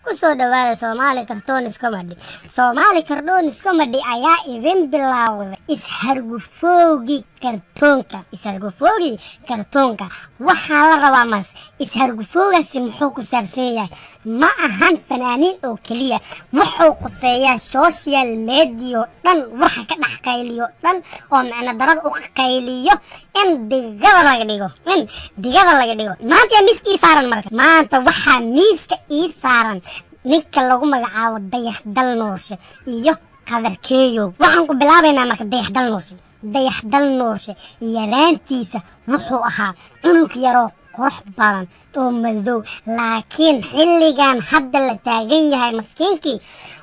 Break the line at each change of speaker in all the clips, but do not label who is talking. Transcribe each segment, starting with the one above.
kusoo dhawaada Soomaali Cartoons Comedy. Soomaali Cartoons Comedy ayaa idin bilaawday ishargufoogi kartoonka. Waxaa la rabaa mas ishargufoogaasi muxuu ku saabsan yahay? Ma ahan fanaaniin oo kaliya, wuxuu quseeyaa social media dhan, waxa ka dhex qayliyo dhan oo macna darada u qayliyo in digada laga dhigo. Maanta miiska ii saaran marka. Maanta waxaa miiska ii saaran ninka lagu magacaabo Dayax Dal Nuurshe iyo qadarkeeyo. Waxaan ku bilaabaynaa marka Dayax Dal Nuurshe yaraantiisa wuxuu ahaa cunug yaroo qurux badan oo madow, laakiin xilligan hadda la taagan yahay maskiinkii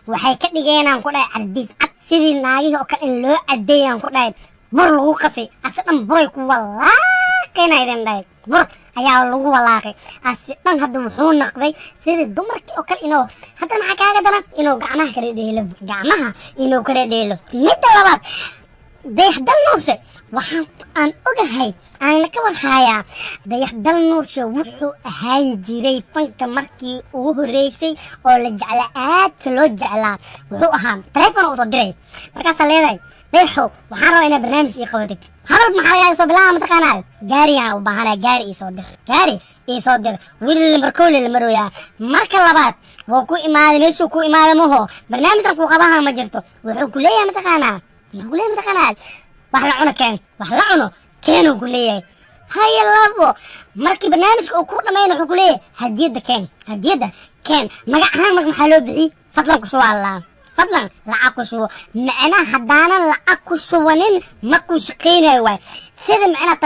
waxay ka dhigeenaan ku dhahay cardiif cad sidii naagihii oo kale in loo cadeeyaan ku dhahay bur lagu qasay asadan buray ku walaaqaynaydeen dhahay bur ayaa lagu walaaqay asadan hadda wuxuu noqday sidii dumarkii oo kale inuu hadda maxaa kaaga daran inuu gacmaha kala dheelo. Midda labaad Dayax Dal Nuurshe waxaan ogahay aan ka warhayaa Dayax Dal Nuurshe wuxuu ahaan jiray fanka markii ugu horeysay oo la jeclaa aadka loo jeclaa wuxuu ahaa telefoon u soo diray markaas leedahay Dayaxo waxaan rabaa inaad barnaamij ii qabatid hadal maxaa laga soo bilaabaa mataqaanaa gaarigaan u baahanaa gaari ii soo dir wiil markoole la marooyaa marka labaad wuu ku imaaday meeshuu ku imaaday maho barnaamijkan ku qabaha ma jirto wuxuu ku leeyahay mataqaanaa wax la cuno keenuu ku leeyahay haya labo markii barnaamijka uu ku dhameeyay wuxuu ku leeyahay hadiyada keen magac ahaan marka maxaa loo bixiyay fadlan ku lacag ku shubo macnaha haddaanan lacag ku shubanin ma ku shaqeynayo waay sida macnaha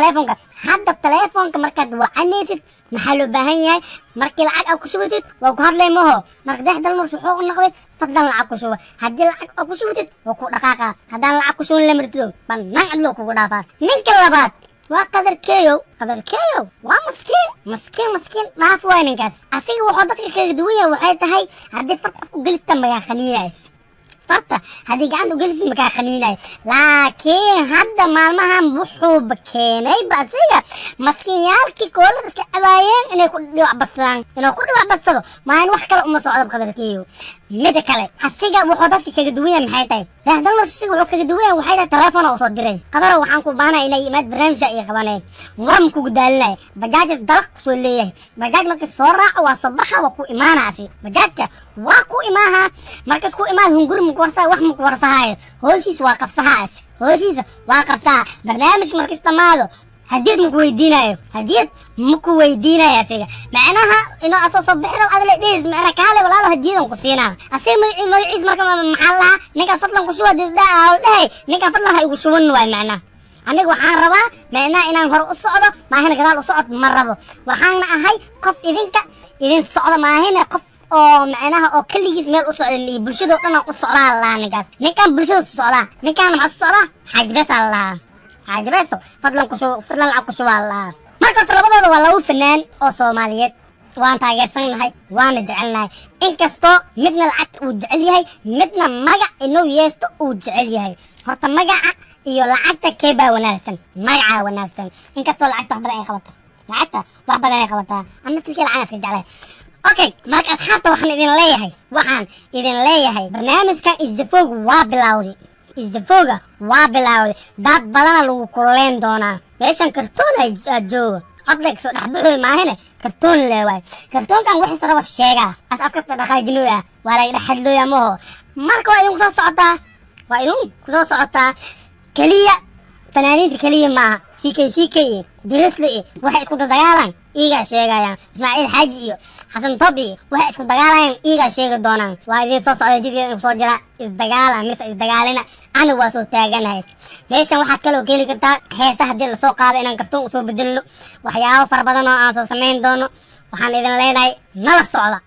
telefoonka markaad wacanaysid maxaa loo baahan yahay markii lacag aad ku shubatid waa ku hadlay maho marka Dayax Dal Nuurshe wuxuu noqday fadlan lacag ku shubo haddii lacag aad ku shubatid waa ku dhaqaaqa haddaan lacag ku shubin la martido bannaan cidlo kugu dhaafaa. Ninka labaad waa qadarkeeyo waa maskiin dhaaf waay ninkaas asiga wuxuu dadka kaga duwan yahay waxay tahay haddii farta afku gelista magaa khaniinays haddii gacanta u gelisi magaa khaniinay laakiin hadda maalmahan wuxuuba keenayba asiga maskiinyaalkii koolada iska cabaayeen inuu ku dhibac badsado maalin wax kale uma socdo qadarkeeyo. midda kale asiga wuxuu dadka kaga duwan yahay maxay tahay Dayax Dal Nuurshe wuxuu kaga duwan yahay waxay tahay telefoon oo soo diray qadaro waxaan ku baahanahay inay imaad barnaamij ay qabaneen muram ku gudaalinay bajaajis dalaq soo leeyahay bajaaj marka soo raaco waa sabaxa waa ku imaanaasi bajaajka waa ku imaaha markaas ku imaad hunguri mu warsa wax mu warsahay hooshiis waa qabsaha barnaamij markaas dhamaado hadiyad muku weydiinayo asiga macnaha inuu asoo soo bixiro adle dhees macna kaale walaalo hadiyadan ku siinaa asiga magaciis marka maxaa lahaa ninka fadlan ku shuba disdaa ninka fadlan ha igu shuban waay macnaha aniga waxaan rabaa macnaha inaan hor u socdo maahina gadaal u socod ma rabo waxaan ahay qof idin socdo maahina qof oo macnaha oo kaligiis meel u socda iyo bulshada dhan u socdaa la ninkan bulshada socdaa ninkan ma socdaa xaajibeeso fadlan lacag ku shuba Allah marka labadooda waa laba fanaan oo Soomaaliyeed waan taageersanahay waana jecelnahay inkastoo midna lacag uu jecel yahay midna magac inuu yeesto uu jecel yahay horta magaca iyo lacagta keebaa wanaagsan magaca wanaagsan inkastoo lacagta wax badan ay qabataa ama tilkii lacag iska jeclay okay marka asxaabta waxaan idin leeyahay barnaamijkan Isjafooga waa bilawday dad badan lagu kuleen doonaa meeshan kartoon ay joogo codleeg soo dhaxbuxay maahine kartoon leeyahay kartoonkan waxa raba sheega afka dhaqaajinooya waa la dhaxadlooya maho marka waa idin ku soo socotaa kaliya fanaaniinta kaliya maaha CK Dirisli waxay isku dagaalaan iiga sheegayaan Ismaaciil Xaaji iyo Xasan Tobi waxay isku dagaalayaan iiga sheegi doonaan waa idin soo socday jidka soo jira isdagaalina ana waa soo taaganahay meeshan waxa kale oo keli kartaa heesaha hadii la soo qaado inaan kartoon u soo bedelno waxyaabo far badan oo aan soo sameyn doono waxaan idin leenahay nala socda.